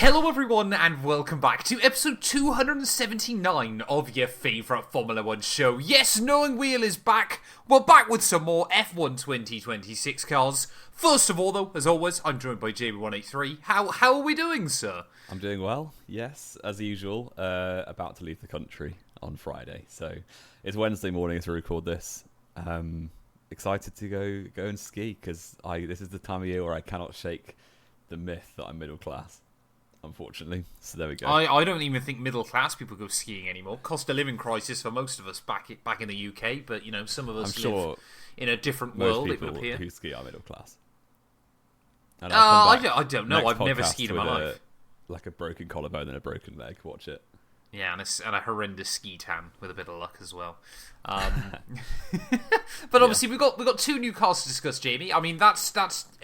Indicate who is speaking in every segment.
Speaker 1: Hello everyone and welcome back to episode 279 of your favourite Formula 1 show. Yes, Knowing Wheel is back. We're back with some more F1 2026 cars. First of all though, as always, I'm joined by JB183. How are we doing, sir?
Speaker 2: I'm doing well, yes, as usual. About to leave the country on Friday. So it's Wednesday morning as we record this. Excited to go and ski because this is the time of year where I cannot shake the myth that I'm middle class. Unfortunately, so there we go.
Speaker 1: I don't even think middle class people go skiing anymore. Cost of living crisis for most of us back in the UK, but you know, some of us live in a different world.
Speaker 2: Most people
Speaker 1: it would appear.
Speaker 2: Who ski are middle class.
Speaker 1: And I don't know. I've never skied in my life.
Speaker 2: Like a broken collarbone and a broken leg. Watch it.
Speaker 1: Yeah, and a horrendous ski tan with a bit of luck as well. But obviously we've got two new cars to discuss, Jamie. I mean that's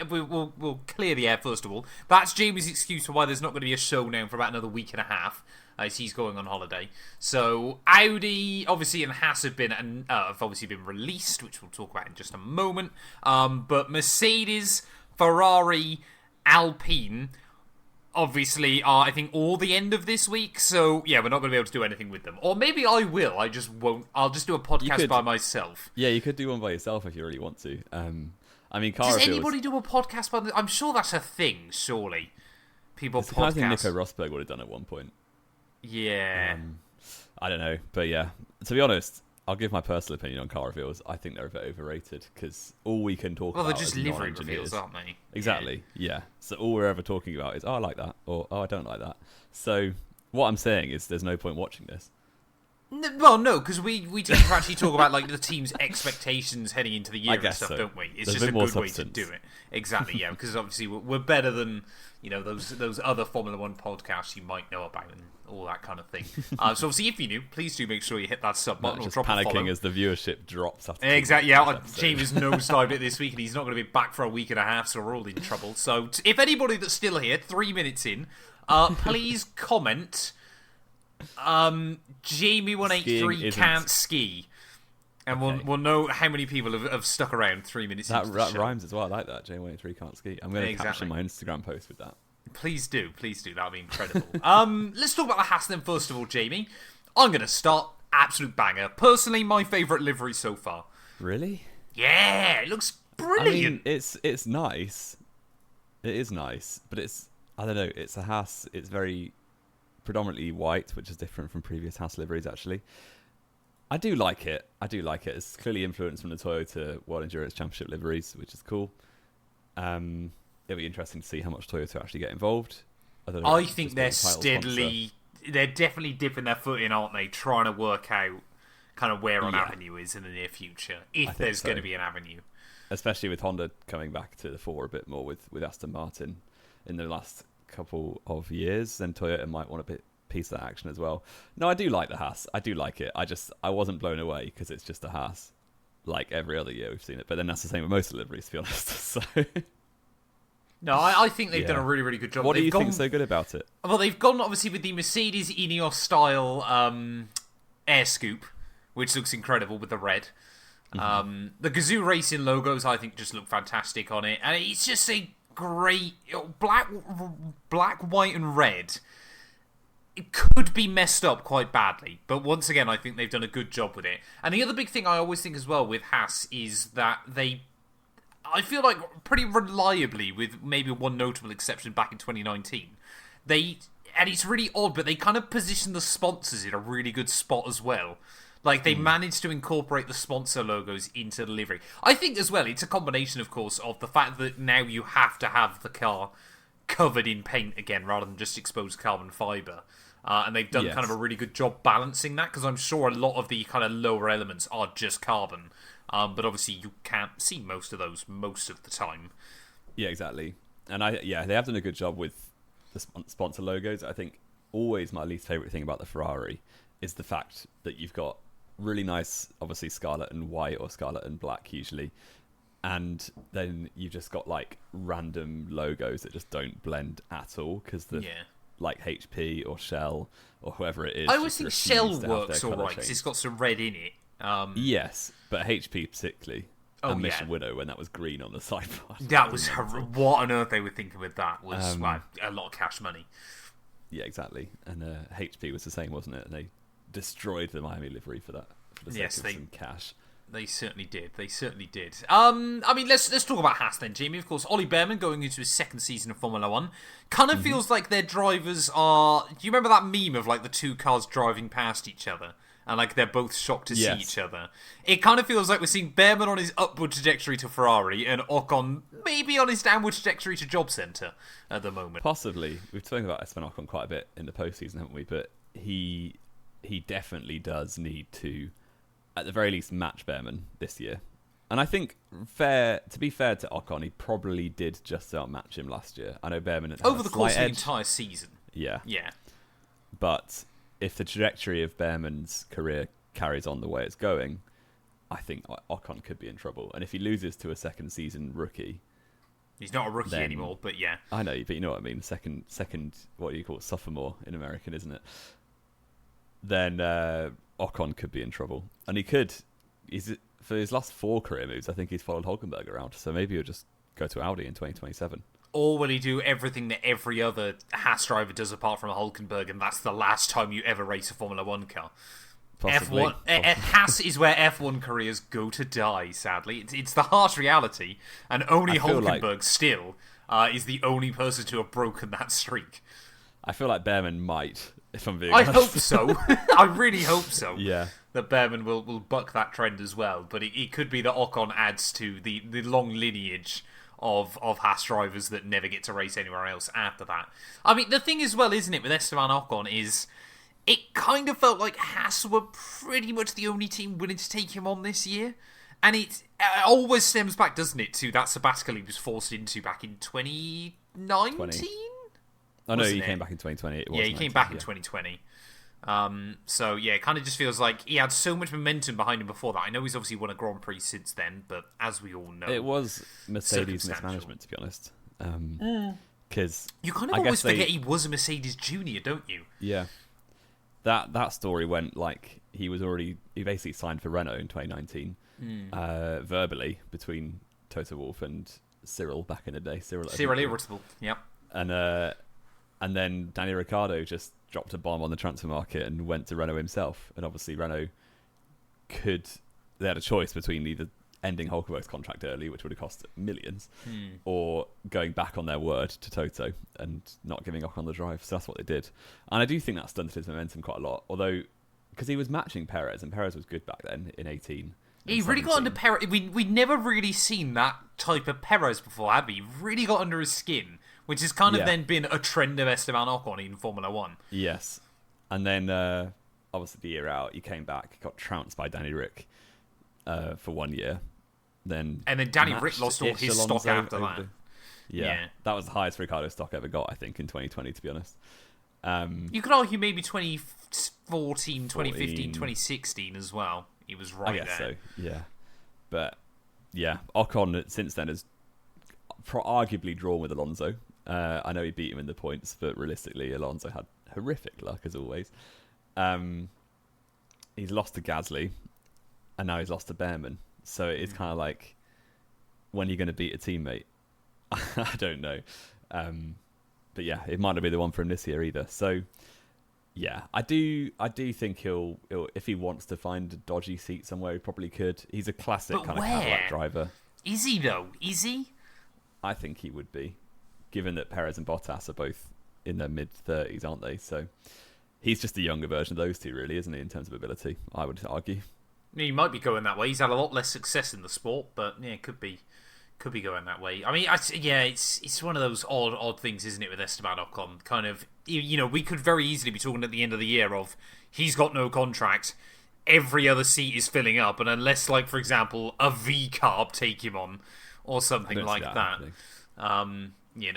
Speaker 1: we'll clear the air first of all. That's Jamie's excuse for why there's not going to be a show now for about another week and a half, as he's going on holiday. So Audi, obviously, and Haas have obviously been released, which we'll talk about in just a moment. But Mercedes, Ferrari, Alpine, obviously are, I think, all the end of this week, so yeah, we're not going to be able to do anything with them. Or maybe I will, I just won't. I'll just do a podcast by myself.
Speaker 2: Yeah, you could do one by yourself if you really want to. I mean,
Speaker 1: does anybody do a podcast by I'm sure that's a thing, surely. People podcast.
Speaker 2: I think Nico Rosberg would have done at one point.
Speaker 1: Yeah.
Speaker 2: I don't know, but yeah. To be honest, I'll give my personal opinion on car reveals. I think they're a bit overrated because all we can talk about
Speaker 1: they're just
Speaker 2: is
Speaker 1: livery reveals, aren't they?
Speaker 2: Exactly, yeah. So all we're ever talking about is, oh, I like that, or oh, I don't like that. So what I'm saying is there's no point watching this.
Speaker 1: Well, no, because we tend to actually talk about like the team's expectations heading into the year and stuff, don't we? It's just a good way to do it. Exactly, yeah, because obviously we're better than, you know, those other Formula 1 podcasts you might know about and all that kind of thing. So obviously, if you're new, please do make sure you hit that sub button or drop a follow.
Speaker 2: Panicking as the viewership drops. After
Speaker 1: exactly, yeah. James nosedived it this week and he's not going to be back for a week and a half, so we're all in trouble. So if anybody that's still here, 3 minutes in, please comment. Jamie183 can't ski, and okay. we'll know how many people have stuck around 3 minutes. That
Speaker 2: rhymes as well. I like that. Jamie183 can't ski. I'm going to caption my Instagram post with that.
Speaker 1: Please do. That'd be incredible. Let's talk about the Haas then. First of all, Jamie, I'm going to start. Absolute banger. Personally, my favourite livery so far.
Speaker 2: Really?
Speaker 1: Yeah, it looks brilliant.
Speaker 2: I mean, it's nice. It is nice, but I don't know. It's a Haas. It's very predominantly white, which is different from previous Haas liveries, actually. I do like it. It's clearly influenced from the Toyota World Endurance Championship liveries, which is cool. It'll be interesting to see how much Toyota actually get involved.
Speaker 1: I think they're definitely dipping their foot in, aren't they? Trying to work out kind of where an avenue is in the near future, if there's going to be an avenue.
Speaker 2: Especially with Honda coming back to the fore a bit more with Aston Martin in the last couple of years, then Toyota might want a piece of that action as well. No, I do like the Haas. I do like it. I wasn't blown away because it's just a Haas, like every other year we've seen it. But then that's the same with most liveries, to be honest. So.
Speaker 1: No, I think they've done a really, really good job.
Speaker 2: What do you think so good about it?
Speaker 1: Well, they've gone obviously with the Mercedes Ineos style air scoop, which looks incredible with the red. Mm-hmm. The Gazoo Racing logos, I think, just look fantastic on it, and it's just a great black, white, and red. It could be messed up quite badly, but once again, I think they've done a good job with it. And the other big thing I always think as well with Haas is that I feel like pretty reliably, with maybe one notable exception back in 2019, and it's really odd, but they kind of position the sponsors in a really good spot as well. Like, they managed to incorporate the sponsor logos into the livery. I think as well, it's a combination, of course, of the fact that now you have to have the car covered in paint again, rather than just exposed carbon fibre. And they've done kind of a really good job balancing that, because I'm sure a lot of the kind of lower elements are just carbon. But obviously you can't see most of those most of the time.
Speaker 2: Yeah, exactly. And they have done a good job with the sponsor logos. I think always my least favourite thing about the Ferrari is the fact that you've got really nice, obviously, scarlet and white or scarlet and black usually. And then you've just got like random logos that just don't blend at all because like HP or Shell or whoever it is.
Speaker 1: I always think Shell works alright because it's got some red in it.
Speaker 2: Yes, but HP particularly. and Mission Widow when that was green on the sidebar.
Speaker 1: That was what on earth they were thinking with that was a lot of cash money.
Speaker 2: Yeah, exactly. And HP was the same, wasn't it? And they destroyed the Miami livery for that, for the sake of some cash.
Speaker 1: They certainly did. I mean, let's talk about Haas then, Jamie. Of course, Ollie Behrman going into his second season of Formula One kind of feels like their drivers are. Do you remember that meme of like the two cars driving past each other and like they're both shocked to see each other? It kind of feels like we're seeing Behrman on his upward trajectory to Ferrari and Ocon maybe on his downward trajectory to Job Centre at the moment.
Speaker 2: Possibly. We've spoken about Esteban Ocon quite a bit in the postseason, haven't we? But he definitely does need to, at the very least, match Behrman this year. And I think, to be fair to Ocon, he probably did just outmatch him last year. I know Behrman had
Speaker 1: over the course of the entire season.
Speaker 2: Yeah.
Speaker 1: Yeah.
Speaker 2: But if the trajectory of Behrman's career carries on the way it's going, I think Ocon could be in trouble. And if he loses to a second season rookie...
Speaker 1: He's not a rookie anymore, but yeah.
Speaker 2: I know, but you know what I mean. Second, what do you call it? Sophomore in American, isn't it? Then Ocon could be in trouble. And he could... For his last 4 career moves, I think he's followed Hulkenberg around. So maybe he'll just go to Audi in 2027.
Speaker 1: Or will he do everything that every other Haas driver does apart from Hulkenberg, and that's the last time you ever race a Formula 1 car?
Speaker 2: Possibly.
Speaker 1: Haas is where F1 careers go to die, sadly. It's the harsh reality, and only Hulkenberg still is the only person to have broken that streak.
Speaker 2: I feel like Behrman might, if I'm being honest.
Speaker 1: I hope so. I really hope so.
Speaker 2: Yeah.
Speaker 1: That Behrman will buck that trend as well. But it could be that Ocon adds to the long lineage of Haas drivers that never get to race anywhere else after that. I mean, the thing as well, isn't it, with Esteban Ocon is... It kind of felt like Haas were pretty much the only team willing to take him on this year. And it always stems back, doesn't it, to that sabbatical he was forced into back in 2019?
Speaker 2: Oh, no, he came back in 2020.
Speaker 1: He came back in 2020. So, yeah, it kind of just feels like he had so much momentum behind him before that. I know he's obviously won a Grand Prix since then, but as we all know...
Speaker 2: It was Mercedes mismanagement, to be honest. Because
Speaker 1: you kind of always forget he was a Mercedes junior, don't you?
Speaker 2: Yeah. That story went like he basically signed for Renault in 2019, verbally between Toto Wolff and Cyril back in the day. Cyril
Speaker 1: Irritable, yep.
Speaker 2: And then Danny Ricciardo just dropped a bomb on the transfer market and went to Renault himself. And obviously Renault they had a choice between either ending Hulkenberg's contract early, which would have cost millions, or going back on their word to Toto and not giving Ocon the drive. So that's what they did. And I do think that stunted his momentum quite a lot, although because he was matching Perez, and Perez was good back then in 18.
Speaker 1: He really got under Perez. We'd never really seen that type of Perez before, had we? He really got under his skin, which has kind of then been a trend of Esteban Ocon in Formula 1.
Speaker 2: Yes. And then, obviously the year out, he came back, got trounced by Danny Rick for 1 year. And then
Speaker 1: Danny Rick lost all his stock after that.
Speaker 2: Yeah, that was the highest Ricciardo stock ever got, I think, in 2020, to be honest.
Speaker 1: You could argue maybe 2014, 2015, 2016 as well. He was right there.
Speaker 2: I guess so, yeah. But, yeah, Ocon since then has arguably drawn with Alonso. I know he beat him in the points, but realistically, Alonso had horrific luck, as always. He's lost to Gasly, and now he's lost to Behrman. So it's kind of like, when are you going to beat a teammate? I don't know. But yeah, it might not be the one for him this year either. So yeah, I do think he'll if he wants to find a dodgy seat somewhere, he probably could. He's a classic kind of Cadillac driver.
Speaker 1: Is he though? Is he?
Speaker 2: I think he would be, given that Perez and Bottas are both in their mid-30s, aren't they? So he's just a younger version of those two, really, isn't he, in terms of ability, I would argue.
Speaker 1: He might be going that way. He's had a lot less success in the sport, but yeah, it could be going that way. I mean, it's one of those odd things, isn't it, with Esteban Ocon? Kind of, we could very easily be talking at the end of the year of he's got no contract, every other seat is filling up, and unless, like, for example, a V-carb take him on or something like that.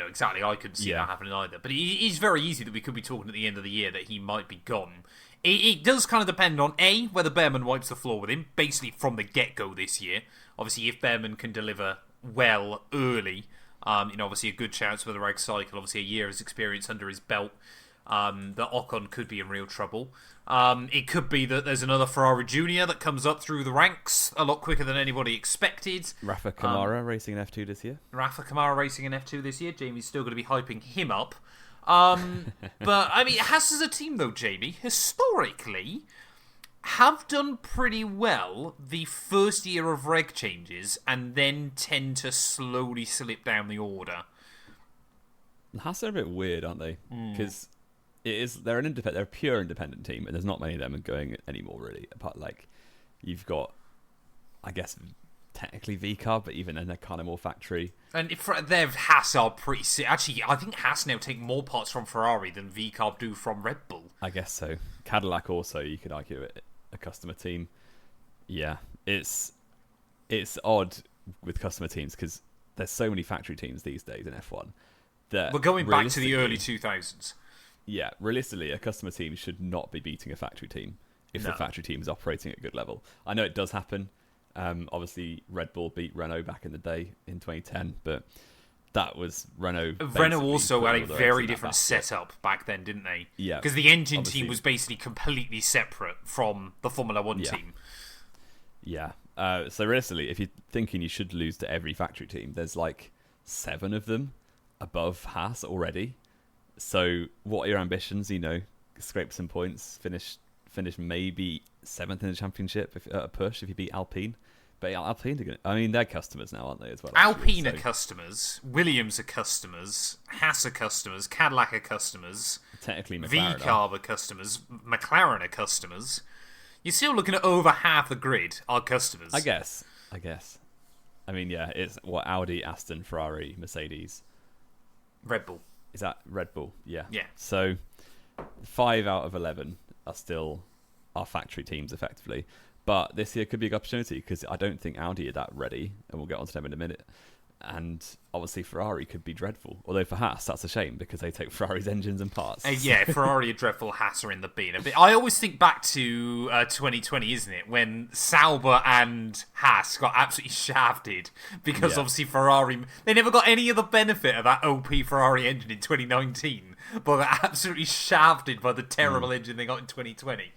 Speaker 1: Exactly. I couldn't see that happening either. But it's very easy that we could be talking at the end of the year that he might be gone. It does kind of depend on, A, whether Behrman wipes the floor with him, basically from the get-go this year. Obviously, if Behrman can deliver well early, obviously a good chance for the reg cycle, obviously a year's experience under his belt, that Ocon could be in real trouble. It could be that there's another Ferrari Junior that comes up through the ranks a lot quicker than anybody expected.
Speaker 2: Rafa Kamara racing in F2 this year.
Speaker 1: Jamie's still going to be hyping him up. But I mean, Haas as a team, though, Jamie, historically have done pretty well the first year of reg changes, and then tend to slowly slip down the order.
Speaker 2: Haas are a bit weird, aren't they? Because they're a pure independent team, and there's not many of them going anymore really. Apart you've got, I guess, technically VCAR, but even then they're kind of more factory.
Speaker 1: And their Haas are pretty actually, I think Haas now take more parts from Ferrari than VCAR do from Red Bull.
Speaker 2: I guess so. Cadillac also, you could argue, a customer team. Yeah, it's odd with customer teams because there's so many factory teams these days in F1 that
Speaker 1: we're going back to the early 2000s.
Speaker 2: Yeah, realistically, a customer team should not be beating a factory team if the factory team is operating at a good level. I know it does happen. Obviously, Red Bull beat Renault back in the day in 2010, but that was Renault.
Speaker 1: Renault also had a very different setup back then, didn't they?
Speaker 2: Yeah.
Speaker 1: Because the engine team was basically completely separate from the Formula One team.
Speaker 2: Yeah. So realistically, if you're thinking you should lose to every factory team, there's like 7 of them above Haas already. So what are your ambitions? Scrape some points, finish maybe 7th in the championship at a push if you beat Alpine. But Alpine they're customers now, aren't they, as well?
Speaker 1: Alpine are customers, Williams are customers, Haas are customers, Cadillac are customers,
Speaker 2: technically McLaren
Speaker 1: VCAR are customers, McLaren are customers. You're still looking at over half the grid are customers.
Speaker 2: I guess. I mean, yeah, it's Audi, Aston, Ferrari, Mercedes.
Speaker 1: Red Bull.
Speaker 2: Is that Red Bull? Yeah.
Speaker 1: Yeah.
Speaker 2: So 5 out of 11 are still our factory teams, effectively. But this year could be a good opportunity because I don't think Audi are that ready, and we'll get onto them in a minute. And obviously Ferrari could be dreadful. Although for Haas, that's a shame because they take Ferrari's engines and parts.
Speaker 1: Yeah, Ferrari are dreadful, Haas are in the bin a bit. I always think back to 2020, isn't it? When Sauber and Haas got absolutely shafted because obviously Ferrari... They never got any of the benefit of that OP Ferrari engine in 2019, but they're absolutely shafted by the terrible engine they got in 2020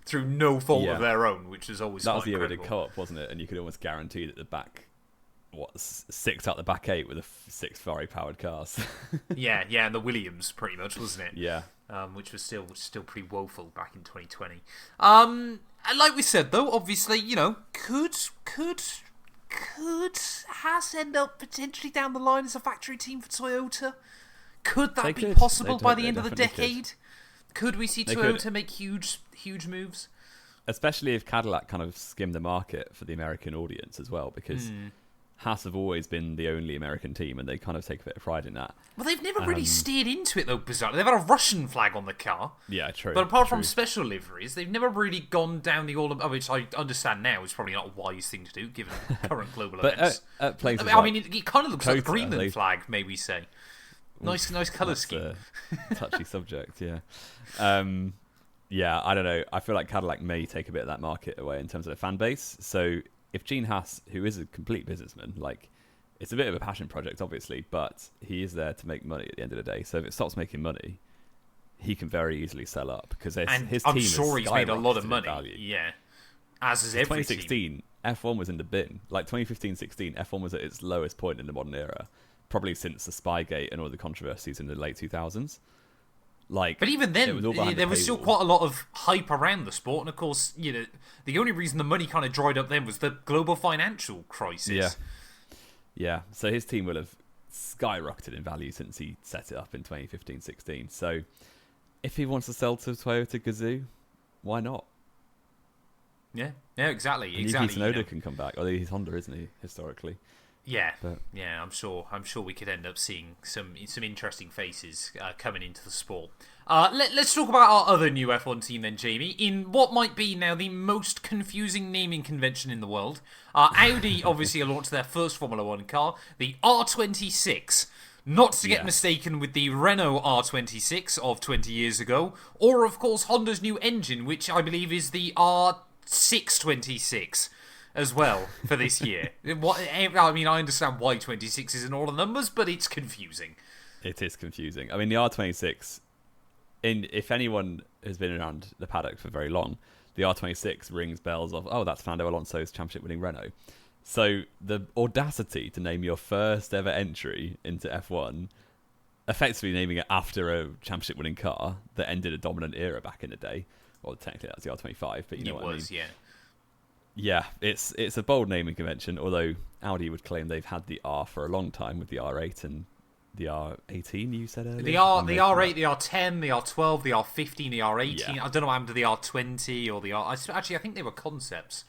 Speaker 1: through no fault of their own, which is always
Speaker 2: that was the year
Speaker 1: incredible.
Speaker 2: we did co-op, wasn't it? And you could almost guarantee that the back... 6 out the back 8 with 6 Ferrari powered cars. yeah,
Speaker 1: and the Williams pretty much, wasn't it?
Speaker 2: Yeah.
Speaker 1: Which was still pretty woeful back in 2020. And like we said though, obviously, could Haas end up potentially down the line as a factory team for Toyota? Could that be possible by the end of the decade? Could we see Toyota make huge moves?
Speaker 2: Especially if Cadillac kind of skimmed the market for the American audience as well, because Haas have always been the only American team, and they kind of take a bit of pride in that.
Speaker 1: Well, they've never really steered into it, though, bizarrely. They've had a Russian flag on the car.
Speaker 2: Yeah, true.
Speaker 1: But apart from special liveries, they've never really gone down the which I understand now is probably not a wise thing to do, given current global events.
Speaker 2: At places
Speaker 1: it kind of looks like the
Speaker 2: Kota,
Speaker 1: Greenland flag, may we say. Nice colour scheme.
Speaker 2: Touchy subject, yeah. Yeah, I don't know. I feel like Cadillac may take a bit of that market away in terms of the fan base. So if Gene Haas, who is a complete businessman, it's a bit of a passion project, obviously, but he is there to make money at the end of the day. So if it stops making money, he can very easily sell up because his team
Speaker 1: I'm sure he's made a lot of money.
Speaker 2: Value.
Speaker 1: Yeah, as is every
Speaker 2: 2016,
Speaker 1: team.
Speaker 2: F1 was in the bin. 2015-16, F1 was at its lowest point in the modern era, probably since the Spygate and all the controversies in the late 2000s.
Speaker 1: But even then, there was still quite a lot of hype around the sport, and of course, the only reason the money kind of dried up then was the global financial crisis.
Speaker 2: Yeah. So his team will have skyrocketed in value since he set it up in 2015-16. So if he wants to sell to Toyota Gazoo, why not?
Speaker 1: Yeah, exactly.
Speaker 2: And Yuki Tsunoda can come back. Although he's Honda, isn't he, historically?
Speaker 1: Yeah, I'm sure we could end up seeing some interesting faces coming into the sport. Let's talk about our other new F1 team then, Jamie. In what might be now the most confusing naming convention in the world, Audi obviously launched their first Formula One car, the R26. Not to get mistaken with the Renault R26 of 20 years ago, or of course Honda's new engine, which I believe is the R626. As well for this year. I mean, I understand why 26 isn't all the numbers, but it's confusing.
Speaker 2: It is confusing. I mean, the R26, if anyone has been around the paddock for very long, the R26 rings bells of, that's Fernando Alonso's championship-winning Renault. So the audacity to name your first ever entry into F1 effectively naming it after a championship-winning car that ended a dominant era back in the day. Well, technically that's the R25, but you know what I mean.
Speaker 1: Yeah.
Speaker 2: Yeah, it's a bold naming convention, although Audi would claim they've had the R for a long time with the R8 and the R18 you said earlier.
Speaker 1: The R8, the R10, the R12, the R15, the R18.
Speaker 2: Yeah.
Speaker 1: I don't know what happened to the R20 or the R... Actually, I think they were concepts.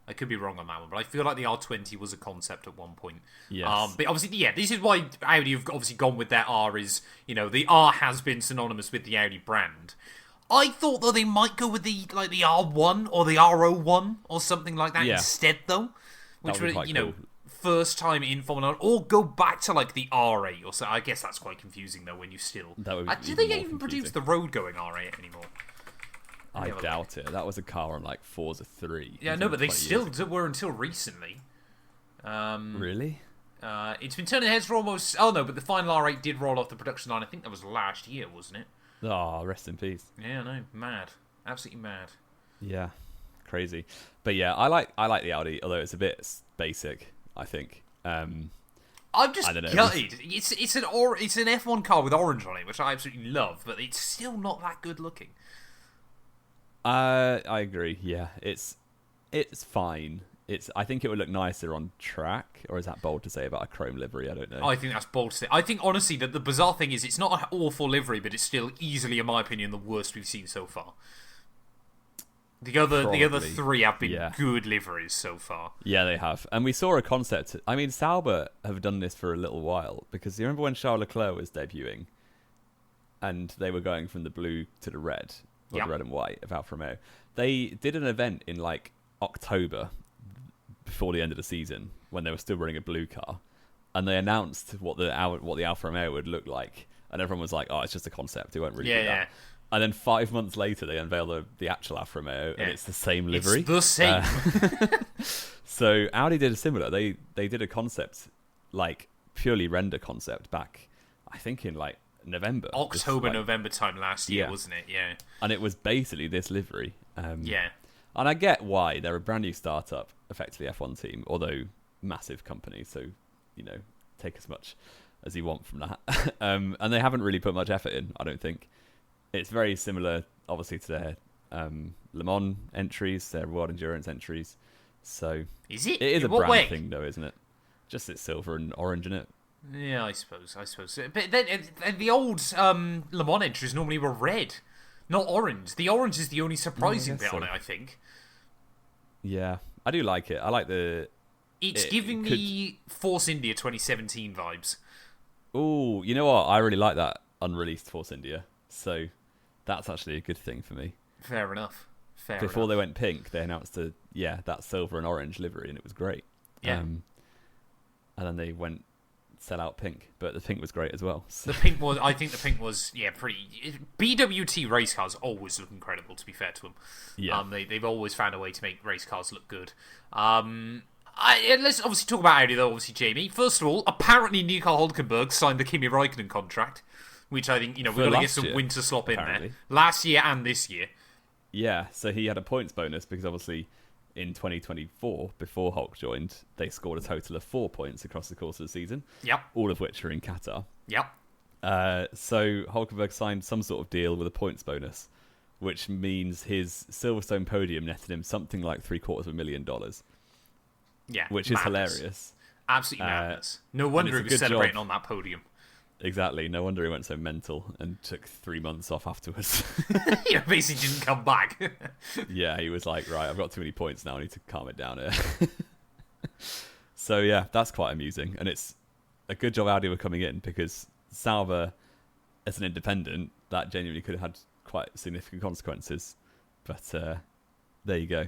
Speaker 1: I could be wrong on that one, but I feel like the R20 was a concept at one point.
Speaker 2: Yes.
Speaker 1: But obviously, yeah, this is why Audi have obviously gone with their R is, the R has been synonymous with the Audi brand. I thought, though, they might go with the R1 or the R01 or something like that instead, though. Which would,
Speaker 2: cool.
Speaker 1: First time in Formula 1, or go back to, the R8 or so. I guess that's quite confusing, though, when you still... do they even produce the road-going R8 anymore?
Speaker 2: I doubt it. That was a car on Forza 3.
Speaker 1: Yeah, no, but they still were until recently.
Speaker 2: Really?
Speaker 1: It's been turning heads for almost... Oh, no, but the final R8 did roll off the production line. I think that was last year, wasn't it?
Speaker 2: Oh, rest in peace.
Speaker 1: Yeah, I know. Mad. Absolutely mad.
Speaker 2: Yeah. Crazy. But yeah, I like the Audi, although it's a bit basic, I think.
Speaker 1: I'm just gutted. It's an F1 car with orange on it, which I absolutely love, but it's still not that good looking.
Speaker 2: I agree. Yeah, it's fine. I think it would look nicer on track, or is that bold to say about a chrome livery? I don't know.
Speaker 1: I think that's bold to say. I think honestly that the bizarre thing is it's not an awful livery, but it's still easily, in my opinion, the worst we've seen so far. The other three have been good liveries so far.
Speaker 2: Yeah, they have. And we saw a concept. I mean, Sauber have done this for a little while, because you remember when Charles Leclerc was debuting and they were going from the blue to the red, or the red and white of Alfa Romeo. They did an event in October before the end of the season when they were still running a blue car, and they announced what the Alfa Romeo would look like, and everyone was like, "Oh, it's just a concept. It won't really do that." And then 5 months later, they unveil the actual Alfa Romeo, and it's the same livery.
Speaker 1: It's the same.
Speaker 2: So Audi did a similar. They did a concept, purely render concept, back, I think in November,
Speaker 1: November time last year, wasn't it? Yeah. And
Speaker 2: it was basically this livery. And I get why. They're a brand new startup, effectively F1 team, although massive company, so, take as much as you want from that. And they haven't really put much effort in, I don't think. It's very similar, obviously, to their Le Mans entries, their World Endurance entries. So
Speaker 1: is it?
Speaker 2: It is a brand thing, though, isn't it? Just it's silver and orange in it.
Speaker 1: Yeah, I suppose. But then the old Le Mans entries normally were red, not orange. The orange is the only surprising bit on it, I think.
Speaker 2: Yeah, I do like it. I like the...
Speaker 1: It's giving me Force India 2017 vibes.
Speaker 2: Ooh, you know what? I really like that unreleased Force India. So that's actually a good thing for me.
Speaker 1: Fair enough.
Speaker 2: Before they went pink, they announced that silver and orange livery, and it was great.
Speaker 1: Yeah.
Speaker 2: And then they went sell out pink, but the pink was great as well. So.
Speaker 1: I think the pink was pretty. BWT race cars always look incredible. To be fair to them, they've always found a way to make race cars look good. Let's obviously talk about Audi though. Obviously, Jamie. First of all, apparently Nico Hülkenberg signed the Kimi Räikkönen contract, which I think we've got to get some winter slop in there. Last year and this year.
Speaker 2: Yeah, so he had a points bonus because obviously in 2024, before Hulk joined, they scored a total of 4 points across the course of the season.
Speaker 1: Yep.
Speaker 2: All of which are in Qatar.
Speaker 1: Yep.
Speaker 2: So Hulkenberg signed some sort of deal with a points bonus, which means his Silverstone podium netted him something like $750,000.
Speaker 1: Yeah,
Speaker 2: which is hilarious.
Speaker 1: Absolutely madness. No wonder he was celebrating on that podium.
Speaker 2: Exactly. No wonder he went so mental and took 3 months off afterwards.
Speaker 1: He basically didn't come back.
Speaker 2: Yeah, he was like, right, I've got too many points now. I need to calm it down here. So, yeah, that's quite amusing. And it's a good job Audi were coming in because Sauber, as an independent, that genuinely could have had quite significant consequences. But there you go.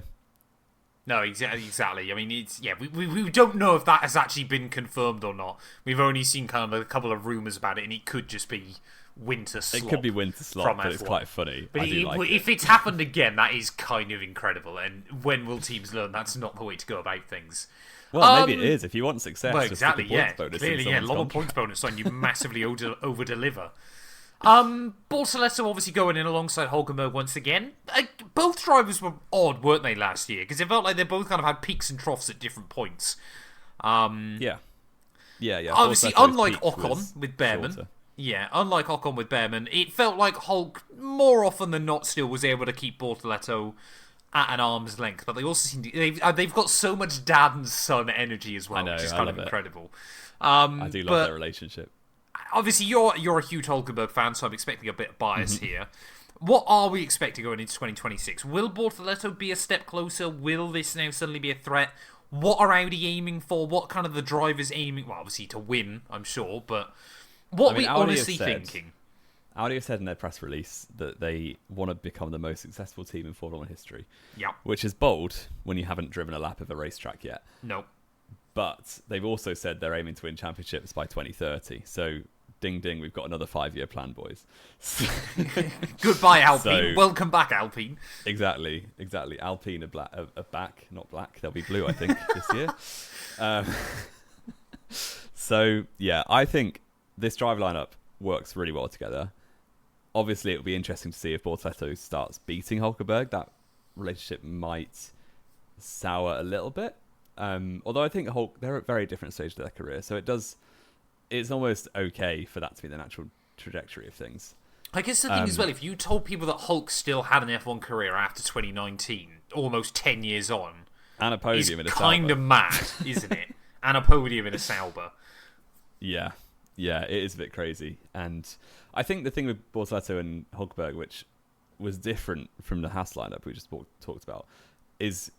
Speaker 1: No, exactly. I mean, we don't know if that has actually been confirmed or not. We've only seen kind of a couple of rumours about it, and it could just be winter slop.
Speaker 2: It could be winter slop, but it's quite funny.
Speaker 1: But if it's happened again, that is kind of incredible. And when will teams learn that's not the way to go about things?
Speaker 2: Well, maybe it is. If you want success,
Speaker 1: well, exactly,
Speaker 2: just stick a points bonus
Speaker 1: clearly,
Speaker 2: in
Speaker 1: a lot of points bonus on you massively over-deliver. Bortoleto obviously going in alongside Hulkenberg once again. Both drivers were odd, weren't they, last year? Because it felt like they both kind of had peaks and troughs at different points.
Speaker 2: Yeah.
Speaker 1: Obviously, unlike Ocon with Behrman. Yeah, unlike Ocon with Behrman, it felt like Hulk more often than not still was able to keep Bortoleto at an arm's length, but they also seem to, they've got so much dad and son energy as well, which is kind of incredible.
Speaker 2: I do love their relationship.
Speaker 1: Obviously, you're a huge Hulkenberg fan, so I'm expecting a bit of bias here. What are we expecting going into 2026? Will Bortoleto be a step closer? Will this now suddenly be a threat? What are Audi aiming for? What kind of the drivers aiming? Well, obviously to win, I'm sure, but what are we honestly thinking?
Speaker 2: Audi have said in their press release that they want to become the most successful team in Formula 1 history.
Speaker 1: Yeah.
Speaker 2: Which is bold when you haven't driven a lap of a racetrack yet.
Speaker 1: No.
Speaker 2: But they've also said they're aiming to win championships by 2030. So, ding ding, we've got another 5-year plan, boys.
Speaker 1: Goodbye, Alpine. Welcome back, Alpine.
Speaker 2: Exactly. Alpine are back, not black. They'll be blue, I think, this year. So, yeah, I think this drive lineup works really well together. Obviously, it'll be interesting to see if Bortoleto starts beating Hulkenberg. That relationship might sour a little bit. Although I think they're at very different stages of their career, so it's almost okay for that to be the natural trajectory of things.
Speaker 1: I guess the thing as well, if you told people that Hulk still had an F1 career after 2019, almost 10 years on,
Speaker 2: and a podium in a Sauber,
Speaker 1: kind of mad, isn't it? And a podium in a Sauber.
Speaker 2: Yeah, it is a bit crazy. And I think the thing with Bortoleto and Hulkenberg, which was different from the Haas lineup we just talked about, is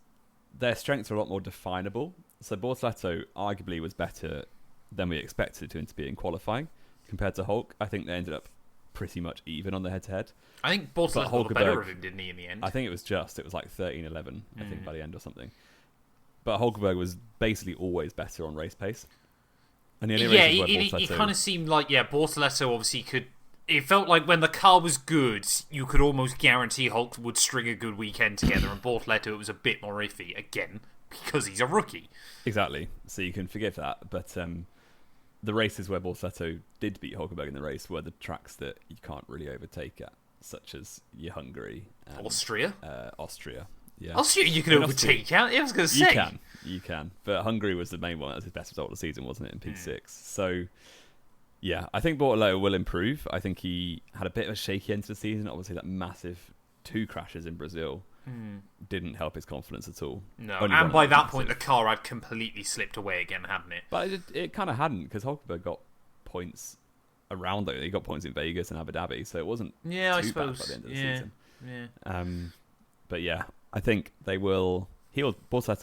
Speaker 2: their strengths are a lot more definable. So Bortoleto arguably was better than we expected him to be in qualifying compared to Hulk. I think they ended up pretty much even on the head-to-head.
Speaker 1: I think Bortoleto got the better of him, didn't he, in the end?
Speaker 2: I think it was like 13-11, I think, by the end or something. But Hulkenberg was basically always better on race pace. And the only races where Bortoleto...
Speaker 1: it kind of seemed like, Bortoleto obviously could... It felt like when the car was good, you could almost guarantee Hulk would string a good weekend together, and Bortoleto, it was a bit more iffy, again, because he's a rookie.
Speaker 2: Exactly. So you can forgive that. But the races where Bortoleto did beat Hulkenberg in the race were the tracks that you can't really overtake at, such as your Hungary. And,
Speaker 1: Austria?
Speaker 2: Austria, yeah.
Speaker 1: Austria you can overtake at? I was going to say.
Speaker 2: You can. But Hungary was the main one. That was his best result of the season, wasn't it, in P6? So... yeah, I think Bortoleto will improve. I think he had a bit of a shaky end to the season. Obviously, that massive 2 crashes in Brazil didn't help his confidence at all.
Speaker 1: No, and by that point, the car had completely slipped away again, hadn't it?
Speaker 2: But it kind of hadn't, because Hulkenberg got points around though. He got points in Vegas and Abu Dhabi, so it wasn't too bad by the end of the season.
Speaker 1: Yeah.
Speaker 2: But yeah, I think Bortoleto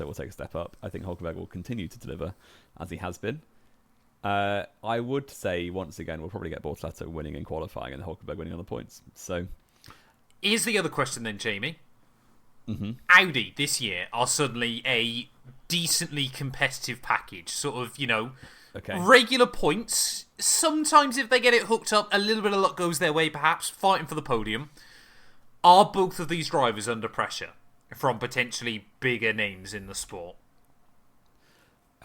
Speaker 2: will take a step up. I think Hulkenberg will continue to deliver as he has been. I would say, once again, we'll probably get Bortoleto winning in qualifying and Hulkenberg winning on the points. So,
Speaker 1: here's the other question then, Jamie. Audi this year are suddenly a decently competitive package. Sort of, regular points. Sometimes if they get it hooked up, a little bit of luck goes their way, perhaps, fighting for the podium. Are both of these drivers under pressure from potentially bigger names in the sport?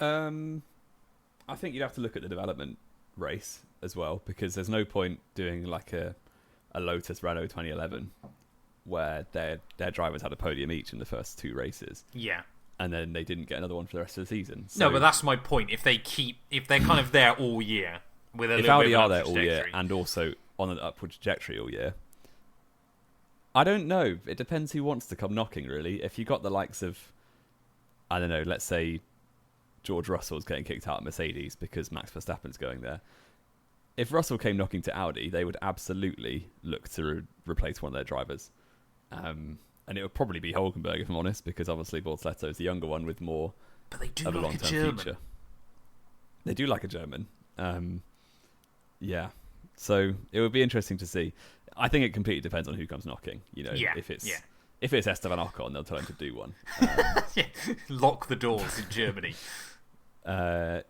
Speaker 2: I think you'd have to look at the development race as well, because there's no point doing like a Lotus Renault 2011 where their drivers had a podium each in the first 2 races.
Speaker 1: Yeah.
Speaker 2: And then they didn't get another one for the rest of the season. So
Speaker 1: no, but that's my point. If they're kind of there all year with a little bit of an upward trajectory. If Audi are there all year
Speaker 2: and also on an upward trajectory all year, I don't know. It depends who wants to come knocking, really. If you got the likes of, I don't know, let's say George Russell's getting kicked out of Mercedes because Max Verstappen's going there. If Russell came knocking to Audi, they would absolutely look to replace one of their drivers. And it would probably be Hulkenberg, if I'm honest, because obviously Bortoleto is the younger one with more
Speaker 1: of a
Speaker 2: long-term
Speaker 1: long-term
Speaker 2: future. They do like a German. Yeah. So it would be interesting to see. I think it completely depends on who comes knocking. If it's Esteban Ocon, they'll tell him to do one.
Speaker 1: Lock the doors in Germany.
Speaker 2: I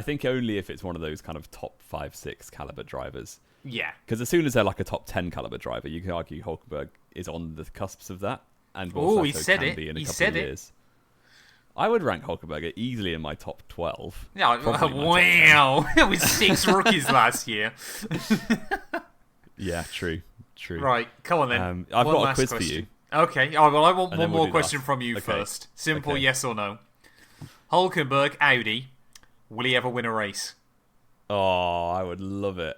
Speaker 2: think only if it's one of those kind of top 5-6 caliber drivers.
Speaker 1: Yeah.
Speaker 2: Because as soon as they're like a top 10 caliber driver, you can argue Hulkenberg is on the cusps of that. And
Speaker 1: he said it. He said it.
Speaker 2: Years. I would rank Hulkenberg easily in my top 12.
Speaker 1: Yeah, wow. With 6 rookies last year.
Speaker 2: Yeah, true.
Speaker 1: Right, come on then.
Speaker 2: I've got a quiz for you.
Speaker 1: Okay, I want one more question from you first. Simple yes or no. Hulkenberg, Audi, will he ever win a race?
Speaker 2: Oh, I would love it.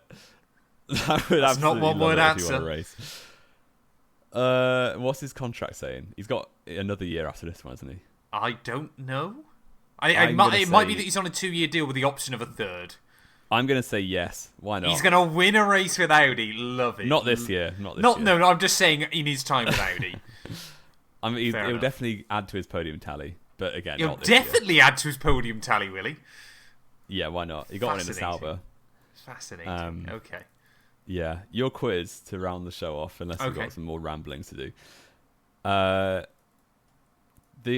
Speaker 2: I would
Speaker 1: That's not
Speaker 2: absolutely
Speaker 1: one
Speaker 2: love
Speaker 1: word
Speaker 2: it if he
Speaker 1: answer.
Speaker 2: won a race. What's his contract saying? He's got another year after this one, hasn't he?
Speaker 1: I don't know.
Speaker 2: I'm
Speaker 1: It
Speaker 2: gonna
Speaker 1: might be
Speaker 2: say-
Speaker 1: that he's on a 2-year deal with the option of a third.
Speaker 2: I'm going to say yes. Why not?
Speaker 1: He's going to win a race with Audi. Love it.
Speaker 2: Not this year. Not this year.
Speaker 1: No, I'm just saying in his time with Audi.
Speaker 2: I mean,
Speaker 1: Fair
Speaker 2: it'll
Speaker 1: enough.
Speaker 2: definitely add to his podium tally. But again,
Speaker 1: He'll
Speaker 2: not this year.
Speaker 1: definitely add to his podium tally, Willie.
Speaker 2: Yeah, why not? He got one in the
Speaker 1: Fascinating.
Speaker 2: Sauber.
Speaker 1: Fascinating. Okay.
Speaker 2: Yeah, your quiz to round the show off, unless we've
Speaker 1: Okay.
Speaker 2: got some more ramblings to do.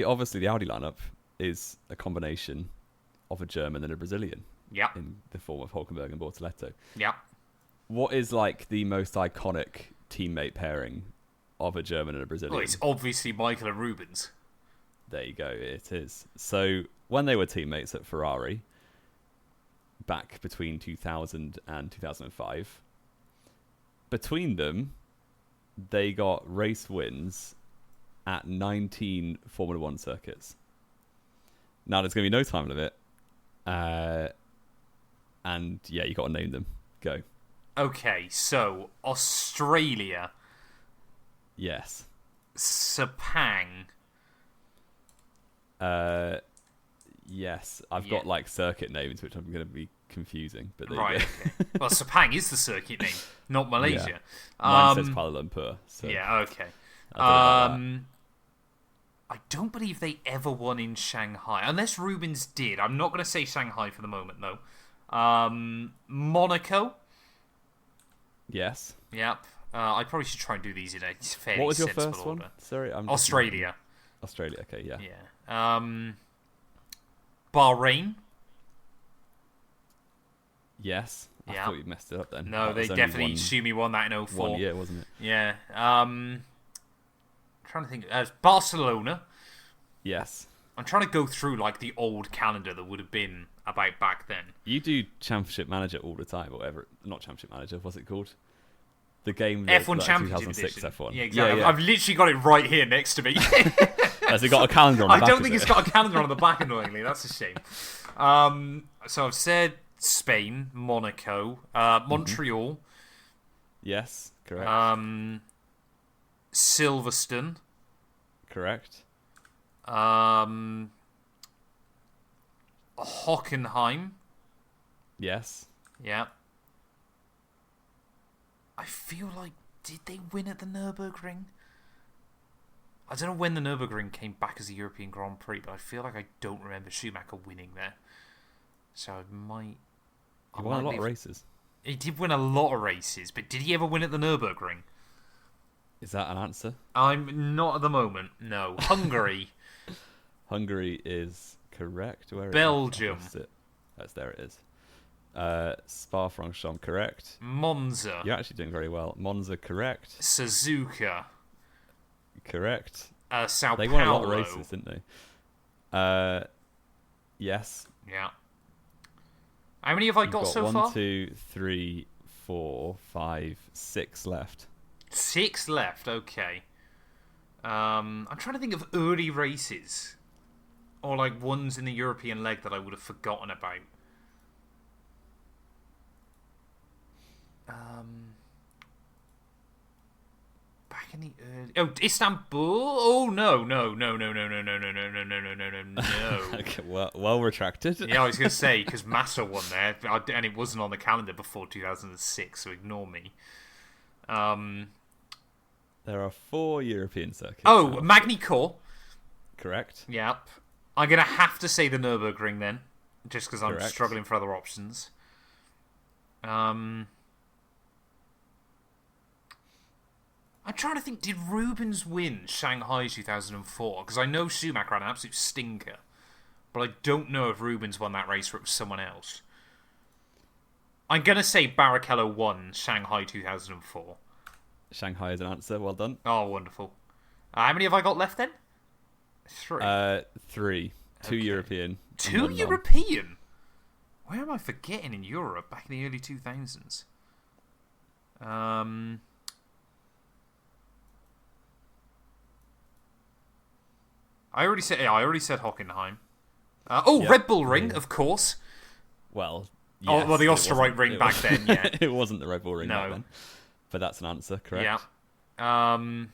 Speaker 2: Obviously the Audi lineup is a combination of a German and a Brazilian
Speaker 1: Yep.
Speaker 2: in the form of Hülkenberg and Bortoleto.
Speaker 1: Yep.
Speaker 2: What is like the most iconic teammate pairing of a German and a Brazilian?
Speaker 1: Well, it's obviously Michael and Rubens.
Speaker 2: There you go, it is. So when they were teammates at Ferrari, back between 2000 and 2005, between them, they got race wins at 19 Formula One circuits. Now there's going to be no time limit, and yeah, you got to name them. Go.
Speaker 1: Okay, so Australia,
Speaker 2: Yes.
Speaker 1: Sepang.
Speaker 2: Yes. I've
Speaker 1: Yeah.
Speaker 2: got like circuit names, which I'm going to be confusing. But there you
Speaker 1: Right,
Speaker 2: go.
Speaker 1: okay. Well, Sepang is the circuit name, not Malaysia.
Speaker 2: Mine says Kuala Lumpur. So
Speaker 1: Yeah, okay.
Speaker 2: I don't know about that.
Speaker 1: I don't believe they ever won in Shanghai, unless Rubens did. I'm not going to say Shanghai for the moment, though. Monaco.
Speaker 2: Yes.
Speaker 1: Yep. I probably should try and do these in a fairly
Speaker 2: What was your
Speaker 1: sensible
Speaker 2: first
Speaker 1: order.
Speaker 2: one? Sorry, I'm just-
Speaker 1: Australia.
Speaker 2: Australia. Okay, yeah.
Speaker 1: Yeah. Bahrain.
Speaker 2: Yes. I
Speaker 1: Yeah.
Speaker 2: thought you'd messed it up then.
Speaker 1: No,
Speaker 2: That
Speaker 1: they
Speaker 2: was only
Speaker 1: definitely assume he won that in 04.
Speaker 2: 1 year, wasn't it?
Speaker 1: Yeah. Trying to think. Barcelona.
Speaker 2: Yes.
Speaker 1: I'm trying to go through like the old calendar that would have been about back then.
Speaker 2: You do Championship Manager all the time, or whatever. Not Championship Manager. What's it called? The game.
Speaker 1: F1
Speaker 2: like
Speaker 1: Championship
Speaker 2: 2006
Speaker 1: Edition.
Speaker 2: F1.
Speaker 1: Yeah, exactly.
Speaker 2: Yeah,
Speaker 1: I've literally got it right here next to me.
Speaker 2: Has it got a calendar on the
Speaker 1: I
Speaker 2: back
Speaker 1: don't
Speaker 2: of
Speaker 1: think
Speaker 2: it?
Speaker 1: it's got a calendar on the back, annoyingly. That's a shame. So I've said Spain, Monaco, Montreal,
Speaker 2: Yes, correct.
Speaker 1: Silverstone,
Speaker 2: Correct.
Speaker 1: Hockenheim.
Speaker 2: Yes.
Speaker 1: Yeah. I feel like, did they win at the Nürburgring? I don't know when the Nürburgring came back as a European Grand Prix, but I feel like I don't remember Schumacher winning there. So I might...
Speaker 2: He won a lot of races.
Speaker 1: He did win a lot of races, but did he ever win at the Nürburgring?
Speaker 2: Is that an answer?
Speaker 1: I'm not at the moment, no. Hungary.
Speaker 2: Hungary is correct. Where is it?
Speaker 1: Belgium.
Speaker 2: I lost it. That's there. It is. Spa-Francorchamps, correct.
Speaker 1: Monza.
Speaker 2: You're actually doing very well. Monza, correct.
Speaker 1: Suzuka.
Speaker 2: Correct.
Speaker 1: Sao
Speaker 2: They
Speaker 1: Paulo.
Speaker 2: won a lot of races, didn't they? Yes.
Speaker 1: Yeah. How many have I
Speaker 2: You've
Speaker 1: got so
Speaker 2: one,
Speaker 1: far?
Speaker 2: 2, 3, 4, 5, 6 left.
Speaker 1: 6 left, okay. I'm trying to think of early races. Or like ones in the European leg that I would have forgotten about. Back in the early... Oh, Istanbul? Oh, no. No.
Speaker 2: Okay, well retracted.
Speaker 1: Yeah, I was going to say, because Massa won there, and it wasn't on the calendar before 2006, so ignore me.
Speaker 2: There are 4 European circuits.
Speaker 1: Oh,
Speaker 2: now.
Speaker 1: Magny Core.
Speaker 2: Correct.
Speaker 1: Yep. I'm going to have to say the Nürburgring then, just because I'm
Speaker 2: Correct.
Speaker 1: struggling for other options. I'm trying to think, did Rubens win Shanghai 2004? Because I know Schumacher had an absolute stinker, but I don't know if Rubens won that race or it was someone else. I'm going to say Barrichello won Shanghai 2004.
Speaker 2: Shanghai is an answer. Well done.
Speaker 1: Oh, wonderful. How many have I got left then? 3.
Speaker 2: 3. 2
Speaker 1: Okay.
Speaker 2: European. and
Speaker 1: 2
Speaker 2: 1 non.
Speaker 1: European? Where am I forgetting in Europe back in the early 2000s? I already said Hockenheim.
Speaker 2: Yeah.
Speaker 1: Red Bull Ring, of course.
Speaker 2: Well,
Speaker 1: Oh, well, the
Speaker 2: it
Speaker 1: Osterreich
Speaker 2: wasn't-
Speaker 1: ring
Speaker 2: it
Speaker 1: back
Speaker 2: was-
Speaker 1: then, yeah.
Speaker 2: It wasn't the Red Bull ring
Speaker 1: No.
Speaker 2: back then. But that's an answer, correct?
Speaker 1: Yeah. I'm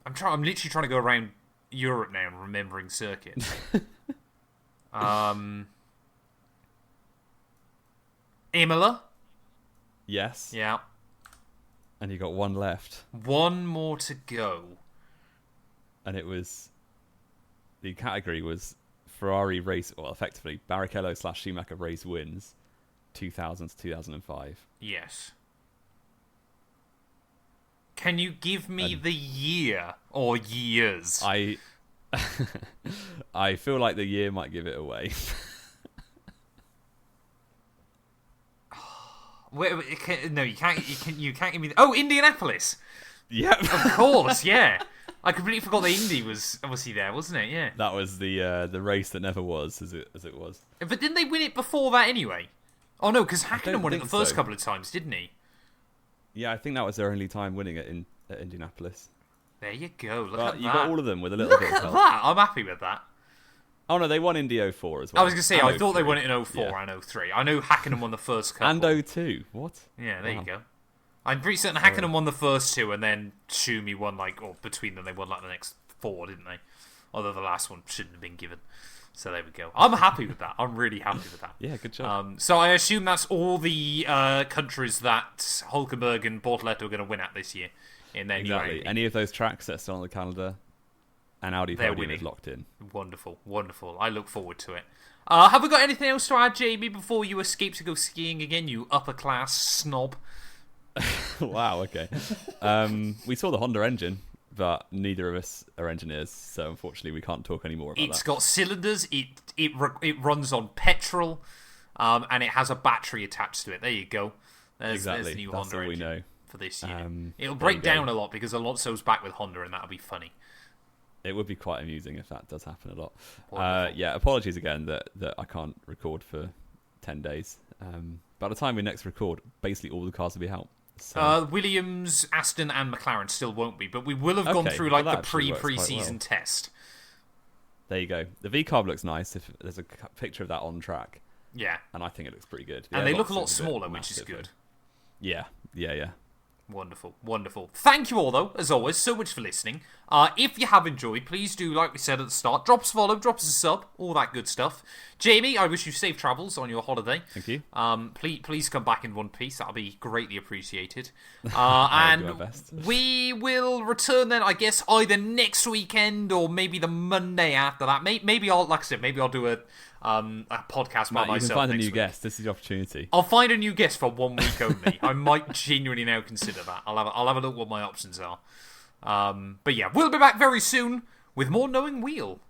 Speaker 1: literally trying to go around Europe now and remembering circuits. Imola?
Speaker 2: Yes.
Speaker 1: Yeah.
Speaker 2: And you got one left.
Speaker 1: One more to go.
Speaker 2: And it was... The category was Ferrari race... Well, effectively, Barrichello/Schumacher race wins 2000 to 2005.
Speaker 1: Yes. Can you give me the year or years?
Speaker 2: I feel like the year might give it away.
Speaker 1: Wait, no, you can't. You can't give me. Oh, Indianapolis.
Speaker 2: Yep.
Speaker 1: Of course, yeah. I completely forgot that Indy was obviously there, wasn't it? Yeah.
Speaker 2: That was the race that never was, as it was.
Speaker 1: But didn't they win it before that anyway? Oh no, because Hakkinen
Speaker 2: don't
Speaker 1: won it the
Speaker 2: think
Speaker 1: first
Speaker 2: so.
Speaker 1: couple of times, didn't he?
Speaker 2: Yeah, I think that was their only time winning it at Indianapolis.
Speaker 1: There you go. Look
Speaker 2: But
Speaker 1: at
Speaker 2: you
Speaker 1: that.
Speaker 2: got all of them with a little
Speaker 1: Look
Speaker 2: bit
Speaker 1: at
Speaker 2: of help.
Speaker 1: that. I'm happy with that.
Speaker 2: Oh no, they won Indy 04 as well.
Speaker 1: I was going to say,
Speaker 2: And
Speaker 1: I thought they
Speaker 2: 03.
Speaker 1: won it in 04
Speaker 2: Yeah.
Speaker 1: and 03. I know Hakkinen won the first couple.
Speaker 2: And 02. What?
Speaker 1: Yeah, there
Speaker 2: Wow.
Speaker 1: you go. I'm pretty certain Hakkinen won the first two, and then Schumi won, or between them, they won, the next four, didn't they? Although the last one shouldn't have been given. So there we go. I'm happy with that. I'm really happy with that.
Speaker 2: Yeah, good job.
Speaker 1: So I assume that's all the countries that Hulkenberg and Bortoletto are going to win at this year. In their new
Speaker 2: Exactly.
Speaker 1: Audi.
Speaker 2: Any of those tracks that's still on the calendar, and Audi
Speaker 1: They're
Speaker 2: podium is
Speaker 1: winning.
Speaker 2: locked in.
Speaker 1: Wonderful, wonderful. I look forward to it. Have we got anything else to add, Jamie, before you escape to go skiing again, you upper-class snob?
Speaker 2: Wow, okay. We saw the Honda engine, but neither of us are engineers, so unfortunately we can't talk any more about
Speaker 1: It's
Speaker 2: that.
Speaker 1: got cylinders, it runs on petrol, and it has a battery attached to it. There you go. There's the
Speaker 2: Exactly.
Speaker 1: new
Speaker 2: That's
Speaker 1: Honda
Speaker 2: all we
Speaker 1: engine
Speaker 2: know.
Speaker 1: for this year.
Speaker 2: there
Speaker 1: It'll break
Speaker 2: you go.
Speaker 1: down a lot because Alonso's back with Honda, and that'll be funny.
Speaker 2: It would be quite amusing if that does happen a lot.
Speaker 1: Wonderful.
Speaker 2: Yeah, apologies again that I can't record for 10 days. By the time we next record, basically all the cars will be out. So,
Speaker 1: Williams, Aston, and McLaren still won't be, but we will have gone
Speaker 2: Okay,
Speaker 1: through
Speaker 2: well,
Speaker 1: the
Speaker 2: that actually works quite
Speaker 1: pre-season
Speaker 2: well.
Speaker 1: test.
Speaker 2: there you go. The V-carb looks nice. If there's a picture of that on track,
Speaker 1: Yeah,
Speaker 2: and I think it looks pretty good.
Speaker 1: and they look a lot
Speaker 2: airbox is bit
Speaker 1: smaller, which is
Speaker 2: massive,
Speaker 1: good.
Speaker 2: though. Yeah.
Speaker 1: Wonderful, wonderful. Thank you all, though, as always, so much for listening. If you have enjoyed, please do, like we said at the start, drop us a follow, drop us a sub, all that good stuff. Jamie, I wish you safe travels on your holiday.
Speaker 2: Thank you.
Speaker 1: Please come back in one piece. That'll be greatly appreciated.
Speaker 2: I'll do
Speaker 1: And
Speaker 2: my best.
Speaker 1: we will return then, I guess, either next weekend or maybe the Monday after that. Maybe I'll do a podcast by
Speaker 2: Matt, you
Speaker 1: myself
Speaker 2: can find a
Speaker 1: next
Speaker 2: new
Speaker 1: week.
Speaker 2: guest. This is the opportunity.
Speaker 1: I'll find a new guest for 1 week only. I might genuinely now consider that. I'll have a look what my options are. But yeah, we'll be back very soon with more Knowing Wheel.